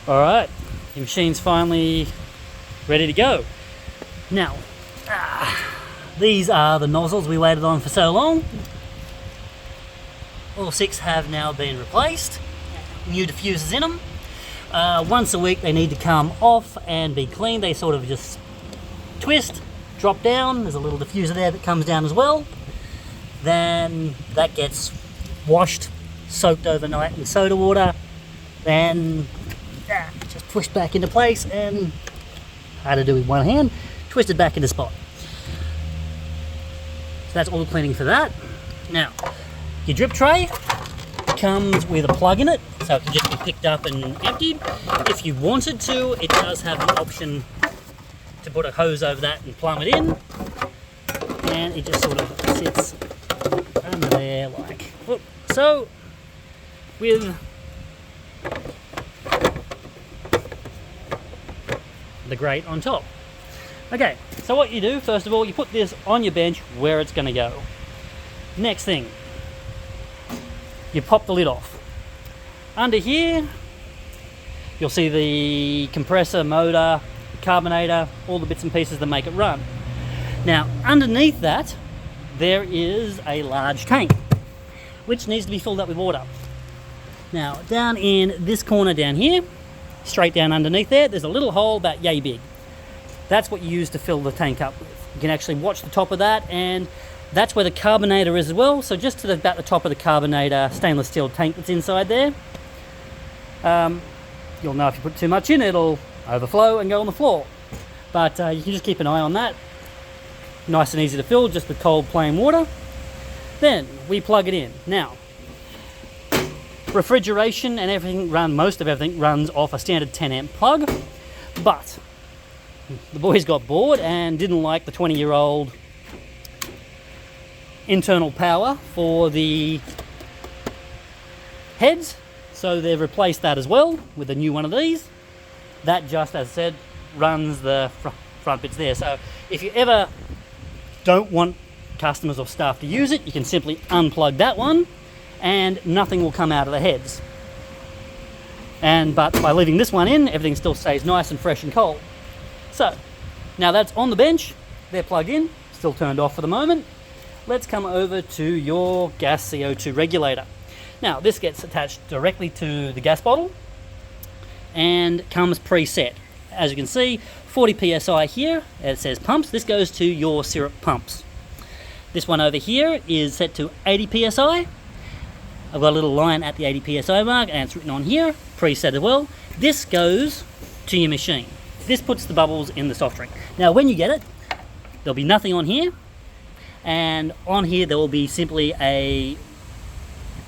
Alright, your machine's finally ready to go. Now, these are the nozzles we waited on for so long. All 6 have now been replaced. New diffusers in them. Once a week they need to come off and be cleaned. They sort of just twist, drop down. There's a little diffuser there that comes down as well. Then that gets washed, soaked overnight in soda water. Then just pushed back into place and hard to do with one hand, twisted back into spot. So that's all the cleaning for that. Now, your drip tray comes with a plug in it, so it can just be picked up and emptied. If you wanted to, it does have the option to put a hose over that and plumb it in, and it just sort of sits under there like whoop. So with the grate on top. Okay, so what you do, first of all, you put this on your bench where it's going to go. Next thing, you pop the lid off. Under here, you'll see the compressor, motor, carbonator, all the bits and pieces that make it run. Now, underneath that, there is a large tank, which needs to be filled up with water. Now, down in this corner down here, straight down underneath there, there's a little hole about yay big. That's what you use to fill the tank up with. You can actually watch the top of that, and that's where the carbonator is as well. So just to about the top of the carbonator stainless steel tank that's inside there. You'll know if you put too much in, it'll overflow and go on the floor. But you can just keep an eye on that. Nice and easy to fill, just with cold plain water. Then we plug it in. Now, refrigeration and everything most of everything runs off a standard 10 amp plug, but the boys got bored and didn't like the 20-year-old internal power for the heads, so they've replaced that as well with a new one of these. That just, as I said, runs the front bits there. So if you ever don't want customers or staff to use it, you can simply unplug that one and nothing will come out of the heads. But by leaving this one in, everything still stays nice and fresh and cold. So now that's on the bench, they're plugged in, still turned off for the moment. Let's come over to your gas CO2 regulator. Now this gets attached directly to the gas bottle and comes preset. As you can see, 40 psi here, it says pumps. This goes to your syrup pumps. This one over here is set to 80 psi. I've got a little line at the 80 psi mark and it's written on here, preset as well. This goes to your machine. This puts the bubbles in the soft drink. Now when you get it, there'll be nothing on here, and on here there will be simply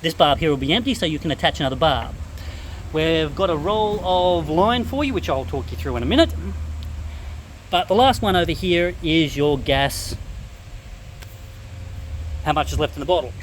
this barb here will be empty, so you can attach another barb. We've got a roll of line for you, which I'll talk you through in a minute. But the last one over here is your gas, how much is left in the bottle.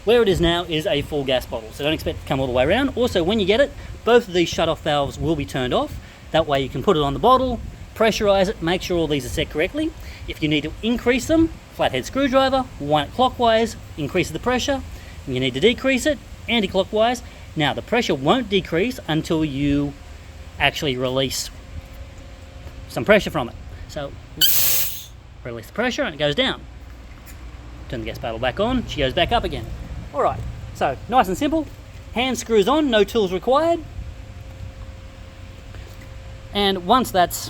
Where it is now is a full gas bottle, so don't expect it to come all the way around. Also, when you get it, both of these shut-off valves will be turned off. That way you can put it on the bottle, pressurize it, make sure all these are set correctly. If you need to increase them, flathead screwdriver, wind it clockwise, increases the pressure. And you need to decrease it, anti-clockwise. Now, the pressure won't decrease until you actually release some pressure from it. So, release the pressure and it goes down. Turn the gas paddle back on, she goes back up again. Alright, so nice and simple. Hand screws on, no tools required. And once that's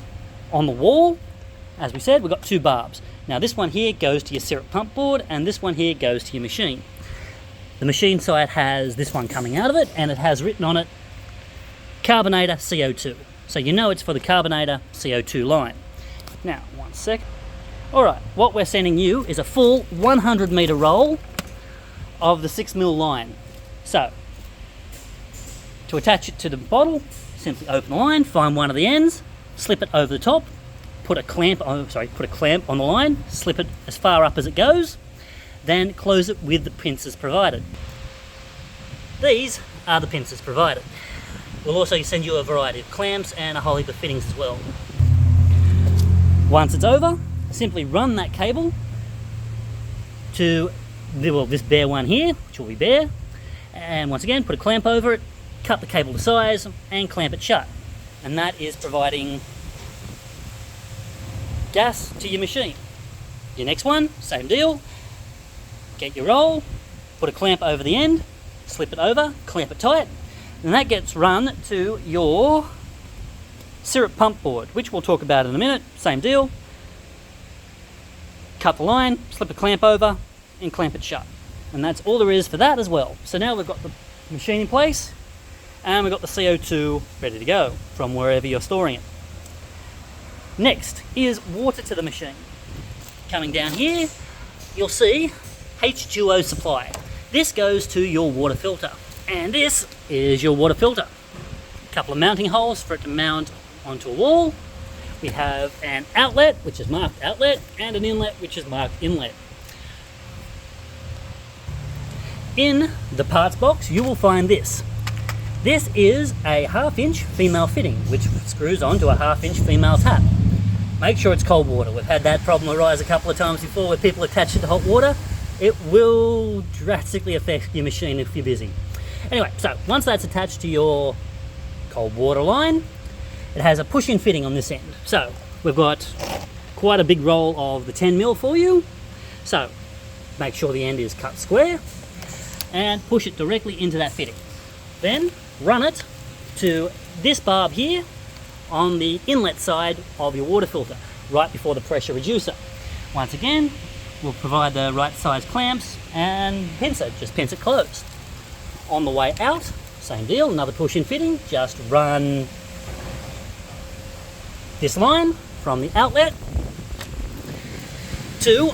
on the wall, as we said, we've got 2 barbs. Now this one here goes to your syrup pump board, and this one here goes to your machine. The machine side has this one coming out of it, and it has written on it carbonator CO2. So you know it's for the carbonator CO2 line. Now, one sec. Alright, what we're sending you is a full 100 meter roll of the 6mm line. So, to attach it to the bottle, simply open the line, find one of the ends, slip it over the top, put a clamp on the line, slip it as far up as it goes, then close it with the pincers provided. These are the pincers provided. We'll also send you a variety of clamps and a whole heap of fittings as well. Once it's over, simply run that cable to this bare one here, which will be bare, and once again put a clamp over it, cut the cable to size and clamp it shut. and that is providing gas to your machine. Your next one, same deal. Get your roll, put a clamp over the end, slip it over, clamp it tight, and that gets run to your syrup pump board, which we'll talk about in a minute. Same deal. Cut the line, slip a clamp over, and clamp it shut. And that's all there is for that as well. So now we've got the machine in place, and we've got the CO2 ready to go from wherever you're storing it. Next is water to the machine. Coming down here, you'll see H2O supply. This goes to your water filter, and this is your water filter. A couple of mounting holes for it to mount onto a wall. We have an outlet, which is marked outlet, and an inlet, which is marked inlet. In the parts box, you will find this. This is a 1/2-inch female fitting, which screws onto a 1/2-inch female tap. Make sure it's cold water. We've had that problem arise a couple of times before where people attach it to hot water. It will drastically affect your machine if you're busy. Anyway, so once that's attached to your cold water line, it has a push-in fitting on this end. So we've got quite a big roll of the 10mm for you. So make sure the end is cut square and push it directly into that fitting. Then run it to this barb here on the inlet side of your water filter, right before the pressure reducer. Once again, we'll provide the right size clamps and pinch it, just pinch it closed. On the way out, same deal, another push-in fitting, just run this line from the outlet to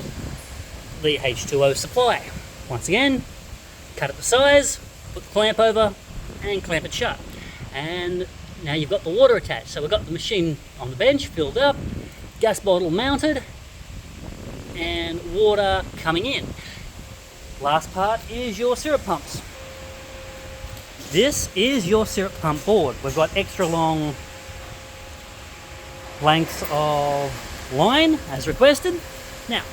the H2O supply. Once again, cut it to size, put the clamp over, and clamp it shut. And now you've got the water attached. So we've got the machine on the bench filled up, gas bottle mounted, and water coming in. Last part is your syrup pumps. This is your syrup pump board. We've got extra long lengths of line as requested. Now,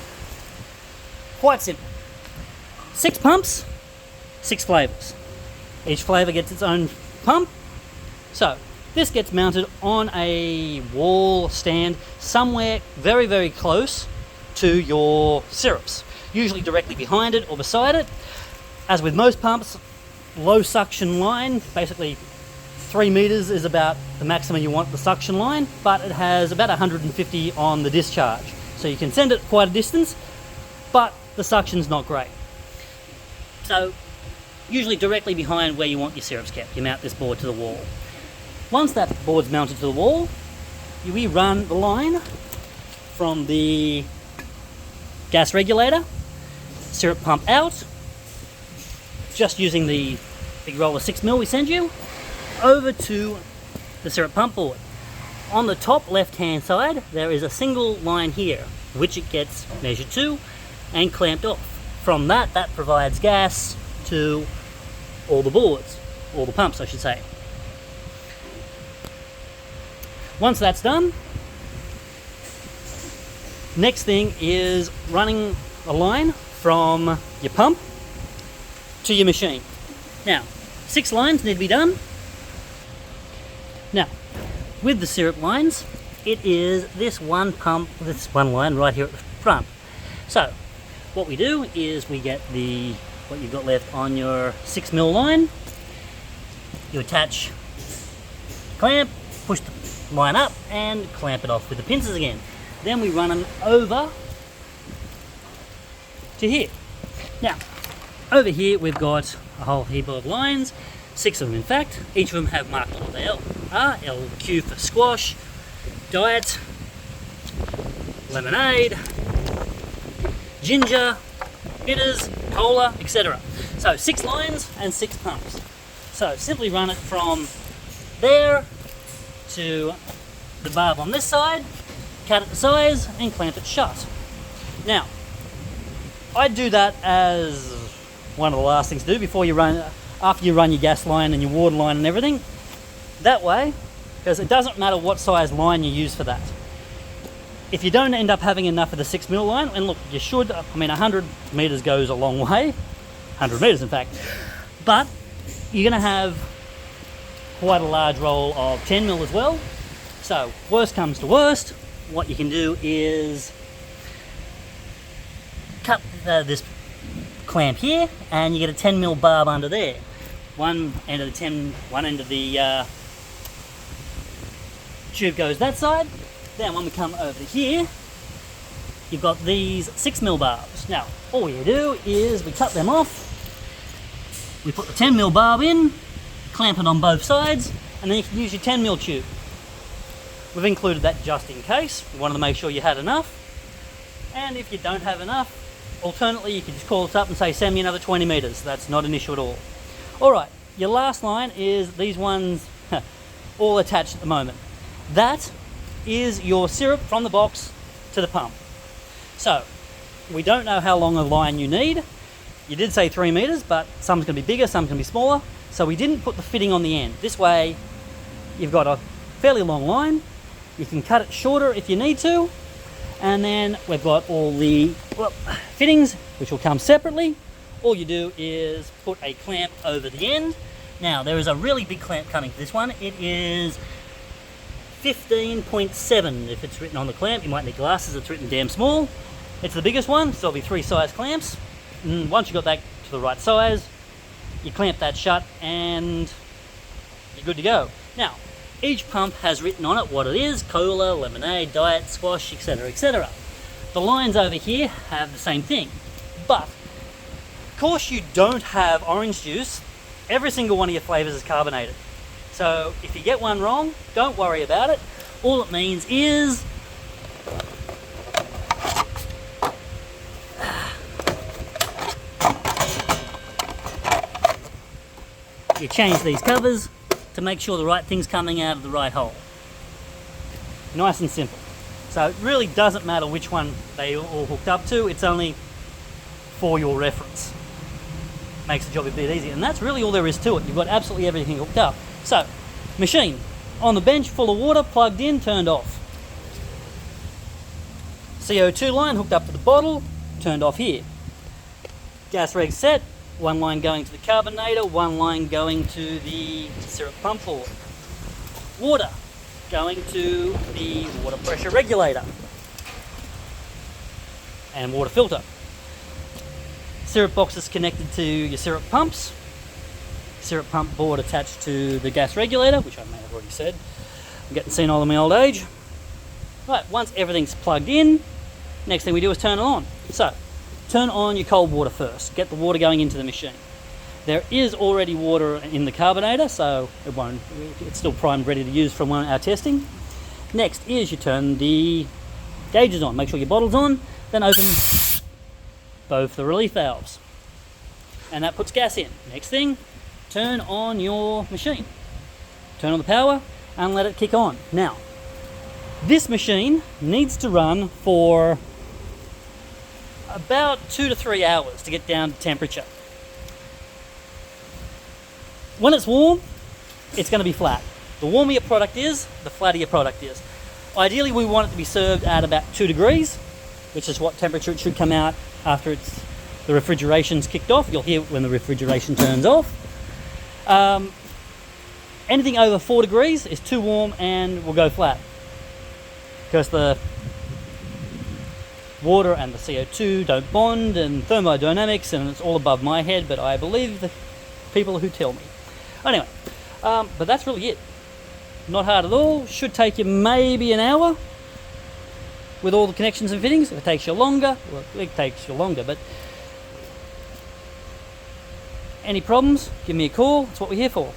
quite simple. 6 pumps, 6 flavours. Each flavour gets its own pump. So this gets mounted on a wall stand somewhere very, very close to your syrups, usually directly behind it or beside it. As with most pumps, low suction line, basically 3 meters is about the maximum you want the suction line, but it has about 150 on the discharge. So you can send it quite a distance, but the suction's not great. So usually directly behind where you want your syrups kept, you mount this board to the wall. Once that board's mounted to the wall, we run the line from the gas regulator, syrup pump out, just using the big roll of 6mm we send you, over to the syrup pump board. On the top left hand side, there is a single line here, which it gets measured to and clamped off. From that provides gas to all the boards, all the pumps I should say. Once that's done, next thing is running a line from your pump to your machine. Now, 6 lines need to be done. Now, with the syrup lines, it is this one pump, this one line right here at the front. So, what we do is we get what you've got left on your 6mm line, you attach clamp, push the line up and clamp it off with the pincers again. Then we run them over to here. Now, over here we've got a whole heap of lines, 6 of them in fact. Each of them have marked what they are. LQ for squash, diet, lemonade, ginger, bitters, cola, etc. So 6 lines and 6 pumps. So simply run it from there to the barb on this side, cut it to size and clamp it shut. Now, I do that as one of the last things to do before you run, after you run your gas line and your water line and everything. That way, because it doesn't matter what size line you use for that. If you don't end up having enough of the 6mm line, and look, you should, 100 meters goes a long way, 100 meters in fact, but you're going to have quite a large roll of 10mm as well. So worst comes to worst, what you can do is cut this clamp here, and you get a 10mm barb under there. One end of the tube goes that side. Then when we come over to here, you've got these 6mm barbs. Now all you do is we cut them off, we put the 10mm barb in, clamp it on both sides, and then you can use your 10mm tube. We've included that just in case. We wanted to make sure you had enough. And if you don't have enough, alternately you can just call us up and say send me another 20 meters. That's not an issue at all. Alright, your last line is these ones all attached at the moment. That is your syrup from the box to the pump. So we don't know how long a line you need. You did say 3 meters, but some's going to be bigger, some's going to be smaller. So we didn't put the fitting on the end. This way you've got a fairly long line. You can cut it shorter if you need to. And then we've got all the fittings, which will come separately. All you do is put a clamp over the end. Now there is a really big clamp coming to this one. It is 15.7 if it's written on the clamp. You might need glasses, it's written damn small. It's the biggest one, so there'll be 3 size clamps. And once you've got that to the right size, you clamp that shut and you're good to go. Now, each pump has written on it what it is: cola, lemonade, diet, squash, etc, etc. The lines over here have the same thing, but of course you don't have orange juice. Every single one of your flavors is carbonated. So if you get one wrong, don't worry about it. All it means is you change these covers to make sure the right thing's coming out of the right hole. Nice and simple. So it really doesn't matter which one they all hooked up to, it's only for your reference. Makes the job a bit easier, and that's really all there is to it. You've got absolutely everything hooked up. So, machine on the bench, full of water, plugged in, turned off. CO2 line hooked up to the bottle, turned off here. Gas reg set. One line going to the carbonator, one line going to the syrup pump forward. Water going to the water pressure regulator and water filter. Syrup box is connected to your syrup pumps. Syrup pump board attached to the gas regulator, which I may have already said. I'm getting senile in my old age. Right, once everything's plugged in, next thing we do is turn it on. So, turn on your cold water first. Get the water going into the machine. There is already water in the carbonator, so it's still primed, ready to use from our testing. Next is you turn the gauges on. Make sure your bottle's on, then open both the relief valves. And that puts gas in. Next thing, turn on your machine. Turn on the power and let it kick on. Now, this machine needs to run for about 2 to 3 hours to get down to temperature. When it's warm, it's going to be flat. The warmer your product is, the flatter your product is. Ideally, we want it to be served at about 2 degrees, which is what temperature it should come out after the refrigeration's kicked off. You'll hear when the refrigeration turns off. Anything over 4 degrees is too warm and will go flat, because the water and the CO2 don't bond, and thermodynamics, and it's all above my head, but I believe the people who tell me. Anyway, but that's really it. Not hard at all. Should take you maybe an hour with all the connections and fittings. If it takes you longer, well, it takes you longer, but any problems, give me a call. That's what we're here for.